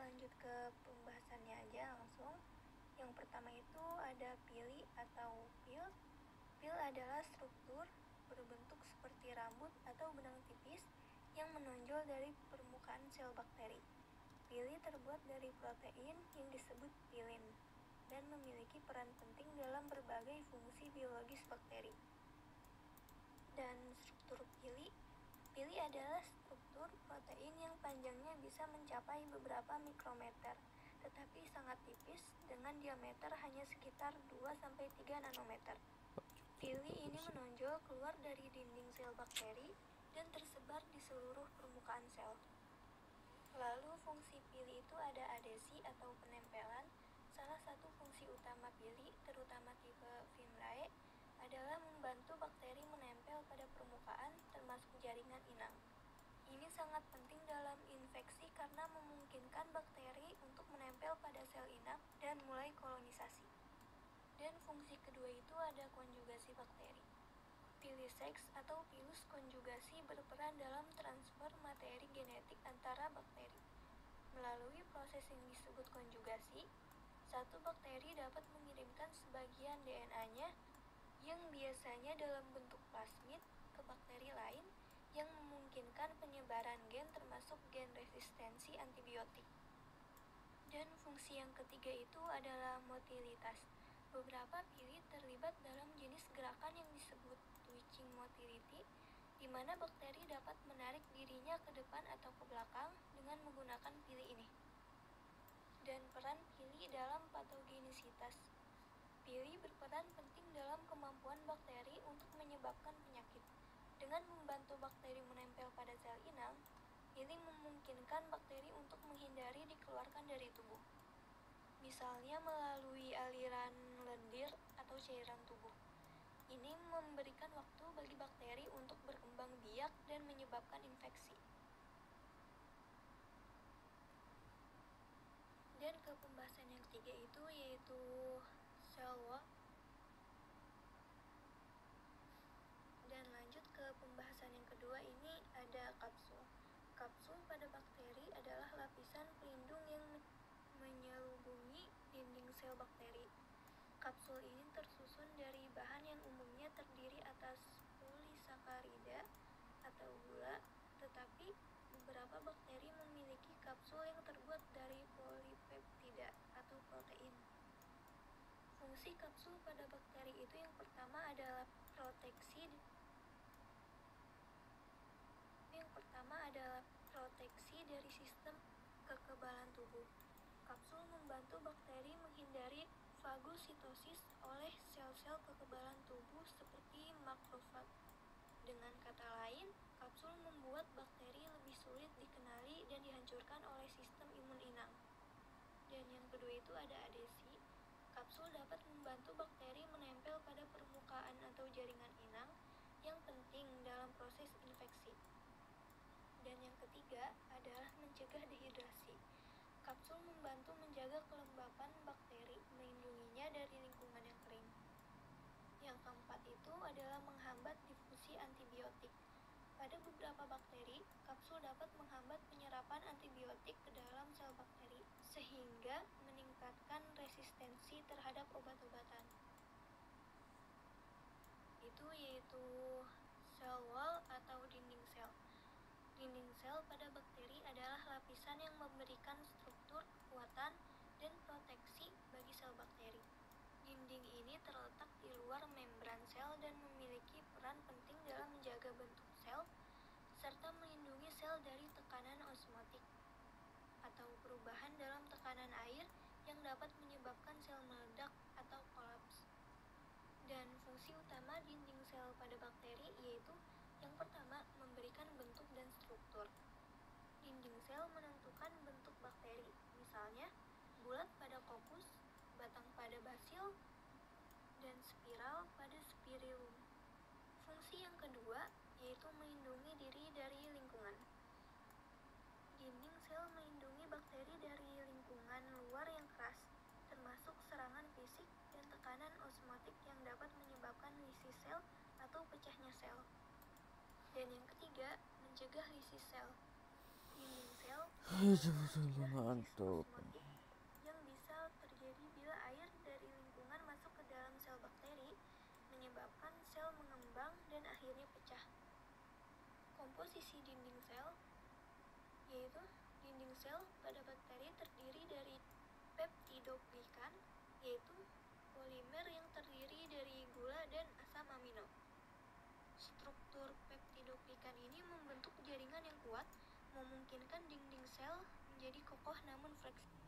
lanjut ke pembahasannya aja langsung. Yang pertama itu ada pili atau pil. Pil adalah struktur berbentuk seperti rambut atau benang tipis yang menonjol dari permukaan sel bakteri. Pili terbuat dari protein yang disebut pilin dan memiliki peran penting dalam berbagai fungsi biologis bakteri. Dan struktur pili adalah struktur protein yang panjangnya bisa mencapai beberapa mikrometer, tetapi sangat tipis dengan diameter hanya sekitar 2-3 nanometer. Pili ini menonjol keluar dari dinding sel bakteri dan tersebar di seluruh permukaan sel. Lalu fungsi pili itu ada adesi atau penempelan. Salah satu fungsi utama pili, terutama tipe Fimrae, adalah membantu bakteri menempel pada permukaan termasuk jaringan inang. Ini sangat penting dalam infeksi karena memungkinkan bakteri untuk menempel pada sel inang dan mulai kolonisasi. Dan fungsi kedua itu ada konjugasi bakteri. Piliseks atau pilus konjugasi berperan dalam transfer materi genetik antara bakteri. Melalui proses yang disebut konjugasi, satu bakteri dapat mengirimkan sebagian DNA-nya yang biasanya dalam bentuk plasmid ke bakteri lain yang memungkinkan penyebaran gen termasuk gen resistensi antibiotik. Dan fungsi yang ketiga itu adalah motilitas. Beberapa pili terlibat dalam jenis gerakan yang disebut twitching motility, di mana bakteri dapat menarik dirinya ke depan atau ke belakang dengan menggunakan pili ini. Dan peran pili dalam patogenisitas. Pili berperan penting dalam kemampuan bakteri untuk menyebabkan penyakit. Dengan membantu bakteri menempel pada sel inang, pili memungkinkan bakteri untuk menghindari dikeluarkan dari tubuh. Misalnya melalui aliran lendir atau cairan tubuh. Ini memberikan waktu bagi bakteri untuk berkembang biak dan menyebabkan infeksi. Dan ke pembahasan yang ketiga itu yaitu cell wall. Dan lanjut ke pembahasan yang kedua, ini ada kapsul. Kapsul pada bakteri adalah lapisan pelindung yang menyelubungi dinding sel bakteri. Kapsul ini tersusun dari bahan yang umumnya terdiri atas polisakarida atau gula, tetapi beberapa bakteri memiliki kapsul yang terbuat dari polipeptida atau protein. Fungsi kapsul pada bakteri itu yang pertama adalah proteksi dari sistem kekebalan tubuh. Kapsul membantu bakteri menghindari fagositosis oleh sel-sel kekebalan tubuh seperti makrofag. Dengan kata lain, kapsul membuat bakteri lebih sulit dikenali dan dihancurkan oleh sistem imun inang. Dan yang kedua itu ada adesi. Kapsul dapat membantu bakteri menempel pada permukaan atau jaringan inang yang penting dalam proses infeksi. Dan yang ketiga adalah mencegah dehidrasi. Kapsul membantu menjaga kelembapan bakteri, melindunginya dari lingkungan yang kering. Yang keempat itu adalah menghambat difusi antibiotik. Pada beberapa bakteri, kapsul dapat menghambat penyerapan antibiotik ke dalam sel bakteri, sehingga meningkatkan resistensi terhadap obat-obatan. Itu yaitu cell wall atau dinding sel. Dinding sel pada bakteri adalah lapisan yang memberikan struktur, kekuatan, dan proteksi bagi sel bakteri. Dinding ini terletak di luar membran sel dan memiliki peran penting dalam menjaga bentuk sel, serta melindungi sel dari tekanan osmotik atau perubahan dalam tekanan air yang dapat menyebabkan sel meledak atau kolaps. Dan fungsi utama dinding sel pada bakteri yaitu yang pertama, memberikan bentuk dan struktur. Dinding sel menentukan bentuk bakteri, misalnya bulat pada kokus, batang pada basil, dan spiral pada spirillum. Fungsi yang kedua yaitu melindungi diri dari lingkungan. Dinding sel melindungi bakteri dari lingkungan luar yang keras, termasuk serangan fisik dan tekanan osmotik yang dapat menyebabkan lisis sel atau pecahnya sel. Dan yang ketiga, mencegah lisis sel. Dinding sel Ngantuk. Osmotik yang bisa terjadi bila air dari lingkungan masuk ke dalam sel bakteri, menyebabkan sel mengembang dan akhirnya pecah. Komposisi dinding sel, yaitu dinding sel pada bakteri terdiri dari peptidoglikan, yaitu polimer yang terdiri dari gula dan asam amino. Struktur peptidoglikan ini membentuk jaringan yang kuat, memungkinkan dinding sel menjadi kokoh namun fleksibel.